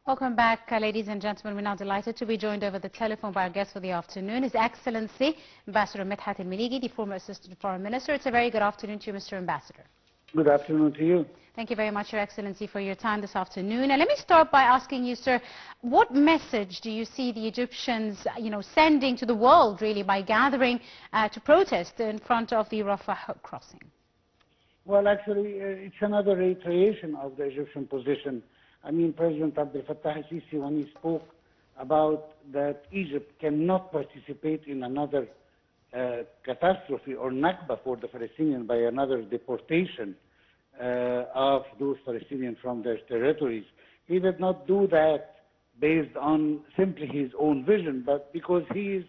Welcome back, ladies and gentlemen. We're now delighted to be joined over the telephone by our guest for the afternoon, His Excellency Ambassador Medhat Meligi, the former Assistant Foreign Minister. It's a very good afternoon to you, Mr. Ambassador. Good afternoon to you. Thank you very much, Your Excellency, for your time this afternoon. And let me start by asking you, sir, what message do you see the Egyptians, sending to the world, really, by gathering to protest in front of the Rafah crossing? Well, actually, it's another reiteration of the Egyptian position. I mean, President Abdel Fattah al-Sisi, when he spoke about that Egypt cannot participate in another catastrophe or Nakba for the Palestinians by another deportation of those Palestinians from their territories. He did not do that based on simply his own vision, but because he is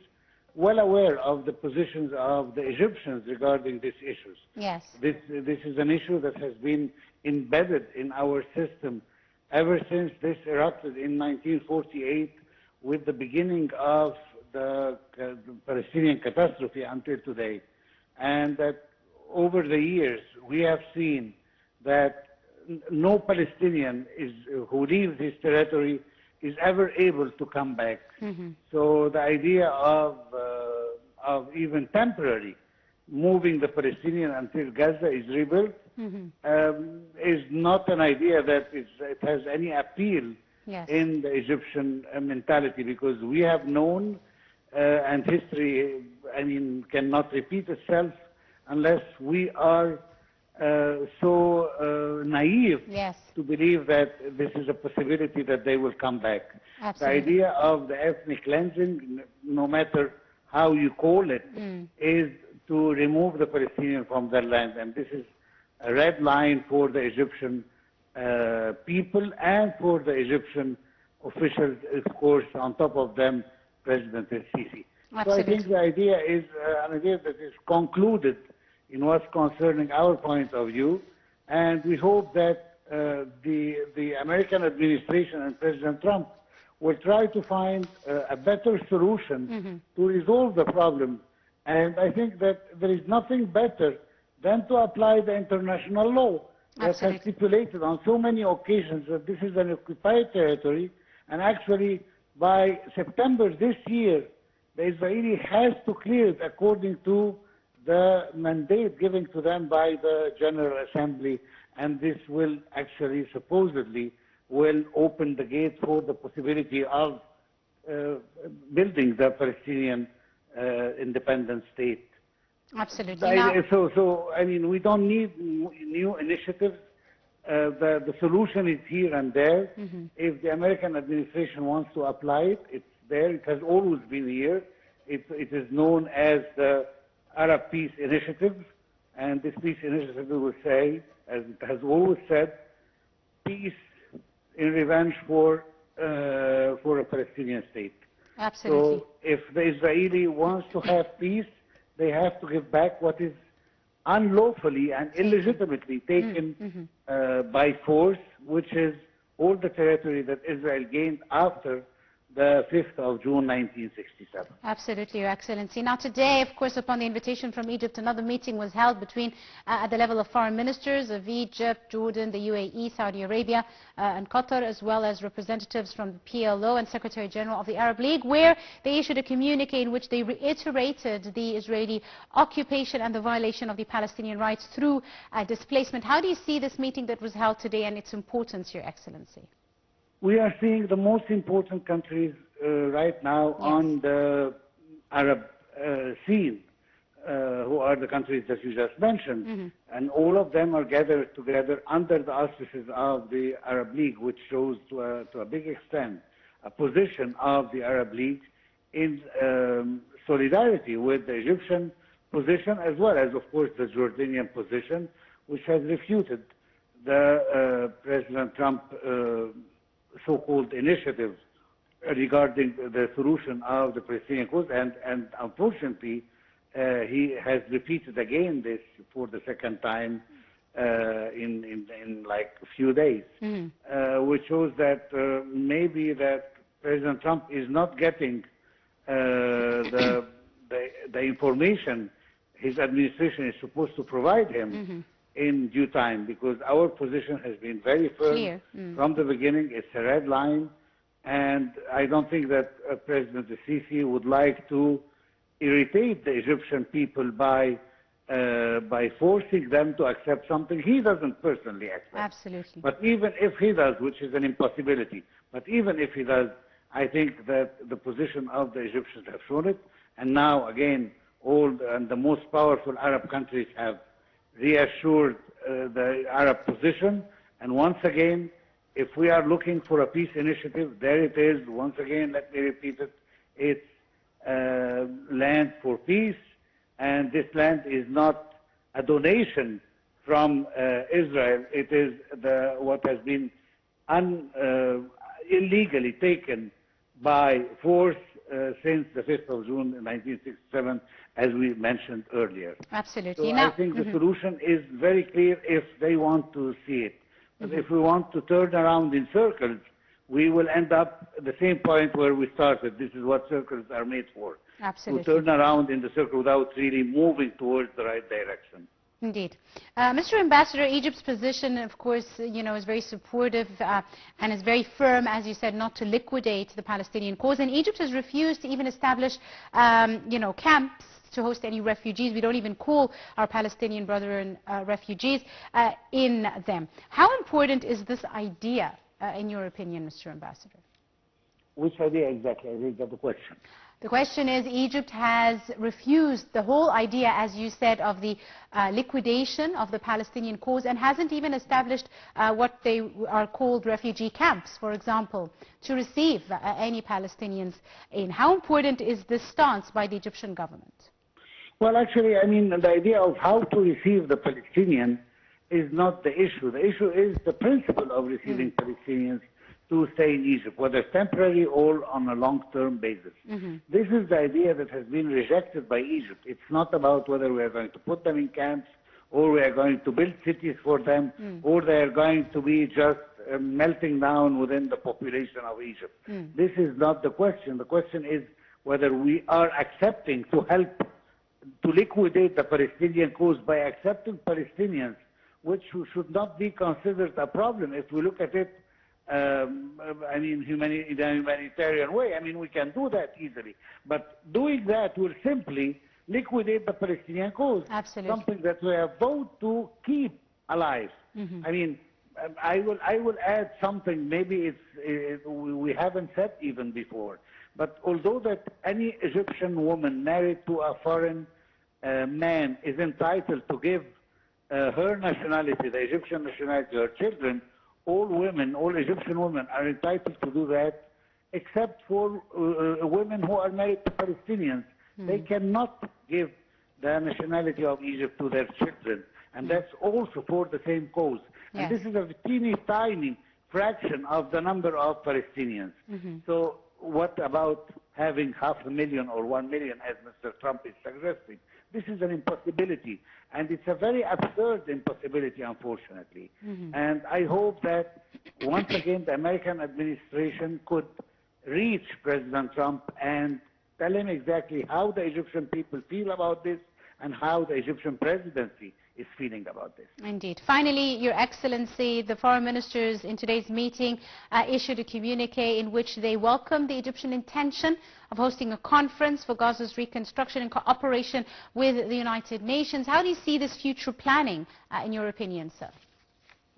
well aware of the positions of the Egyptians regarding these issues. Yes. This is an issue that has been embedded in our system ever since this erupted in 1948 with the beginning of the Palestinian catastrophe until today. And that over the years we have seen that no Palestinian who leaves his territory is ever able to come back. Mm-hmm. So the idea of even temporary moving the Palestinian until Gaza is rebuilt is not an idea that it has any appeal in the Egyptian mentality, because we have known, and history, cannot repeat itself unless we are so naive to believe that this is a possibility that they will come back. Absolutely. The idea of the ethnic cleansing, no matter how you call it, is to remove the Palestinians from their land, and this is a red line for the Egyptian people and for the Egyptian officials, of course, on top of them, President al-Sisi. So I think the idea is an idea that is concluded in what's concerning our point of view, and we hope that the American administration and President Trump will try to find a better solution to resolve the problem. And I think that there is nothing better than to apply the international law that has stipulated on so many occasions that this is an occupied territory, and actually by September this year, the Israeli has to clear it according to the mandate given to them by the General Assembly, and this will actually supposedly will open the gate for the possibility of building the Palestinian independent state. Absolutely. We don't need new initiatives. The solution is here and there. If the American administration wants to apply it, it's there. It has always been here. It is known as the Arab Peace Initiative, and this peace initiative will say, as it has always said, peace in revenge for a Palestinian state. Absolutely. So if the Israeli wants to have peace, they have to give back what is unlawfully and illegitimately taken by force, which is all the territory that Israel gained after the 5th of June 1967. Absolutely, Your Excellency. Now today, of course, upon the invitation from Egypt, another meeting was held between, at the level of foreign ministers of Egypt, Jordan, the UAE, Saudi Arabia, and Qatar, as well as representatives from the PLO and Secretary General of the Arab League, where they issued a communique in which they reiterated the Israeli occupation and the violation of the Palestinian rights through displacement. How do you see this meeting that was held today and its importance, Your Excellency? We are seeing the most important countries right now on the Arab scene, who are the countries that you just mentioned. And all of them are gathered together under the auspices of the Arab League, which shows to a big extent a position of the Arab League in solidarity with the Egyptian position, as well as, of course, the Jordanian position, which has refuted the President Trump so-called initiative regarding the solution of the Palestinian cause, and unfortunately he has repeated again this for the second time in like a few days, which shows that maybe that President Trump is not getting the information his administration is supposed to provide him in due time, because our position has been very firm from the beginning. It's a red line. And I don't think that President Sisi would like to irritate the Egyptian people by forcing them to accept something he doesn't personally accept. Absolutely. But even if he does, which is an impossibility, but even if he does, I think that the position of the Egyptians have shown it. And now, again, the most powerful Arab countries have reassured the Arab position. And once again, if we are looking for a peace initiative, there it is. Once again, let me repeat it. It's land for peace. And this land is not a donation from Israel. It is what has been illegally taken by force since the 5th of June 1967, as we mentioned earlier. Absolutely. So I think the solution is very clear if they want to see it. But if we want to turn around in circles, we will end up at the same point where we started. This is what circles are made for. Absolutely. To turn around in the circle without really moving towards the right direction. Indeed. Mr. Ambassador, Egypt's position, of course, is very supportive and is very firm, as you said, not to liquidate the Palestinian cause. And Egypt has refused to even establish, camps to host any refugees. We don't even call our Palestinian brethren refugees in them. How important is this idea, in your opinion, Mr. Ambassador? Which idea exactly? I didn't get the question. The question is, Egypt has refused the whole idea, as you said, of the liquidation of the Palestinian cause and hasn't even established what they are called refugee camps, for example, to receive any Palestinians in. How important is this stance by the Egyptian government? Well, actually, I mean, the idea of how to receive the Palestinian is not the issue. The issue is the principle of receiving Palestinians to stay in Egypt, whether temporary or on a long-term basis. This is the idea that has been rejected by Egypt. It's not about whether we are going to put them in camps or we are going to build cities for them or they are going to be just melting down within the population of Egypt. This is not the question. The question is whether we are accepting to help to liquidate the Palestinian cause by accepting Palestinians, which should not be considered a problem if we look at it I mean, in a humanitarian way. I mean, we can do that easily. But doing that will simply liquidate the Palestinian cause. Absolutely. Something that we have vowed to keep alive. I mean, I will add something, maybe we haven't said even before. But although that any Egyptian woman married to a foreign man is entitled to give her nationality, the Egyptian nationality, to her children, all Egyptian women are entitled to do that, except for women who are married to Palestinians. They cannot give the nationality of Egypt to their children, and that's also for the same cause. And this is a teeny tiny fraction of the number of Palestinians. So what about having 500,000 or 1 million, as Mr. Trump is suggesting? This is an impossibility, and it's a very absurd impossibility, unfortunately. And I hope that, once again, the American administration could reach President Trump and tell him exactly how the Egyptian people feel about this and how the Egyptian presidency is feeling about this. Indeed. Finally, Your Excellency, the foreign ministers in today's meeting issued a communique in which they welcomed the Egyptian intention of hosting a conference for Gaza's reconstruction in cooperation with the United Nations. How do you see this future planning, in your opinion, sir?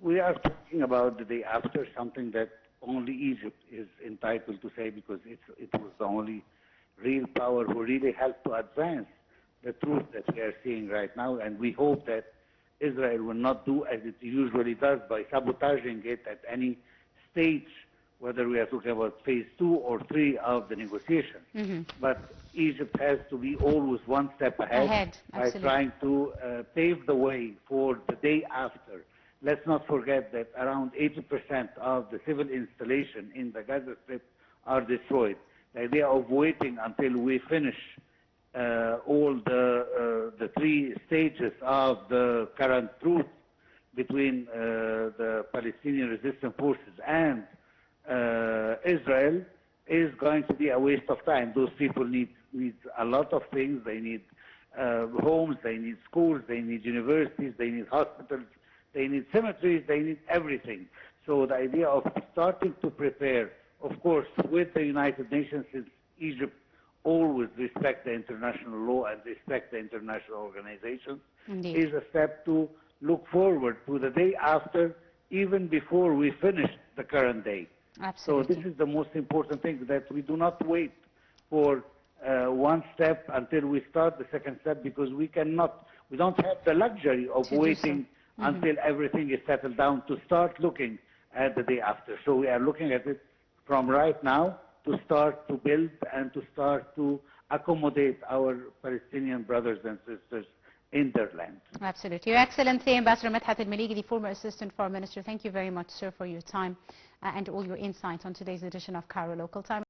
We are talking about the day after, something that only Egypt is entitled to say, because it was the only real power who really helped to advance the truth that we are seeing right now, and we hope that Israel will not do as it usually does by sabotaging it at any stage, whether we are talking about phase 2 or 3 of the negotiation. But Egypt has to be always one step ahead by trying to pave the way for the day after. Let's not forget that around 80% of the civil installation in the Gaza Strip are destroyed. The idea of waiting until we finish all the 3 stages of the current truce between the Palestinian resistance forces and Israel is going to be a waste of time. Those people need a lot of things. They need homes, they need schools, they need universities, they need hospitals, they need cemeteries, they need everything. So the idea of starting to prepare of course, with the United Nations, since Egypt always respect the international law and respect the international organizations, Indeed. is a step to look forward to the day after, even before we finish the current day. Absolutely. So this is the most important thing, that we do not wait for one step until we start the second step, because we don't have the luxury of waiting until everything is settled down to start looking at the day after. So we are looking at it from right now to start to build and to start to accommodate our Palestinian brothers and sisters in their land. Absolutely. Your Excellency, Ambassador Medhat Meligi, the former Assistant Foreign Minister, thank you very much, sir, for your time and all your insights on today's edition of Cairo Local Time.